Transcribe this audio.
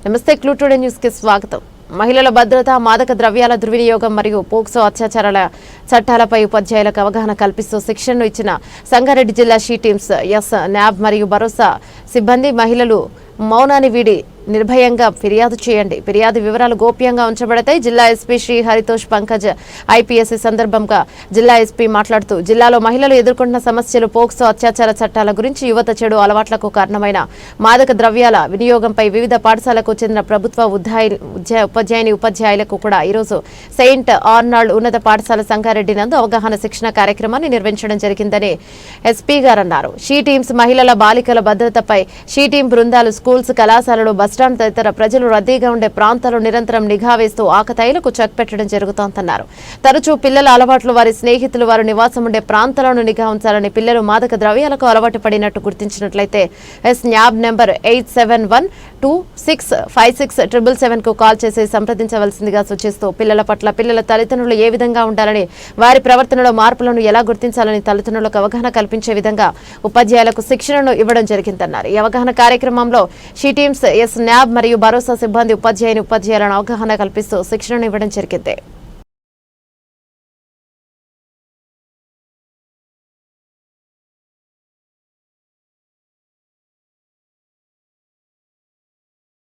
నమస్తే, clue today news కి స్వాగతం. మహిళల భద్రత, మాదక ద్రవ్యాల దుర్వినియోగం మరియు పోక్సో అత్యాచారాల చట్టాలపై ఉపాధ్యాయులకు అవగాహన కల్పిస్తూ శిక్షణను ఇచ్చిన సంగారెడ్డి జిల్లా షీ టీమ్స్, న్యాబ్ మరియు భరోసా సిబ్బంది. మహిళలు మౌనాన్ని వీడి నిర్భయంగా ఫిర్యాదు చేయండి. ఫిర్యాదు వివరాలు గోప్యంగా ఉంచబడతాయి. జిల్లా ఎస్పీ శ్రీ హరితోష్ పంకజ్ ఐపీఎస్ ఈ సందర్భంగా జిల్లా ఎస్పీ మాట్లాడుతూ, జిల్లాలో మహిళలు ఎదుర్కొంటున్న సమస్యలు, పోక్సో అత్యాచార చట్టాల గురించి, యువత చెడు అలవాట్లకు కారణమైన మాదక ద్రవ్యాల వినియోగంపై వివిధ పాఠశాలకు చెందిన ప్రభుత్వ ఉపాధ్యాయులకు కూడా ఈరోజు సెయింట్ ఆర్నాల్డ్ ఉన్నత పాఠశాల సంగారెడ్డి నందు అవగాహన శిక్షణ కార్యక్రమాన్ని నిర్వహించడం జరిగిందని ఎస్పీ గారు అన్నారు. షీ టీమ్స్ మహిళల, బాలికల భద్రతపై షీ టీం బృందాలు స్కూల్స్, కళాశాలలు, బస్టాండ్ తదితర ప్రజలు రద్దీగా ఉండే ప్రాంతాల్లో నిరంతరం నిఘా వేస్తూ ఆకతాయిలకు చెక్ పెట్టడం జరుగుతోందన్నారు. తరచూ పిల్లల అలవాట్లు, వారి స్నేహితులు వారు నివాసం ఉండే ప్రాంతాలను నిఘా ఉంచాలని, పిల్లలు మాదక ద్రవ్యాలకు అలవాటు పడినట్టు గుర్తించినట్లయితే న్యాబ్ నెంబర్ 8712656777 కు కాల్ చేసి సంప్రదించవలసిందిగా సూచిస్తూ, పిల్లల పట్ల పిల్లల తల్లిదండ్రులు ఏ విధంగా ఉండాలని, వారి ప్రవర్తనలో మార్పులను ఎలా గుర్తించాలని తల్లిదండ్రులకు అవగాహన కల్పించే విధంగా ఉపాధ్యాయులకు శిక్షణను ఇవ్వడం జరిగిందన్నారు. ఈ అవగాహన కార్యక్రమంలో షీ టీమ్స్, న్యాబ్ మరియు భరోసా సిబ్బంది ఉపాధ్యాయులను అవగాహన కల్పిస్తూ శిక్షణను ఇవ్వడం జరిగింది.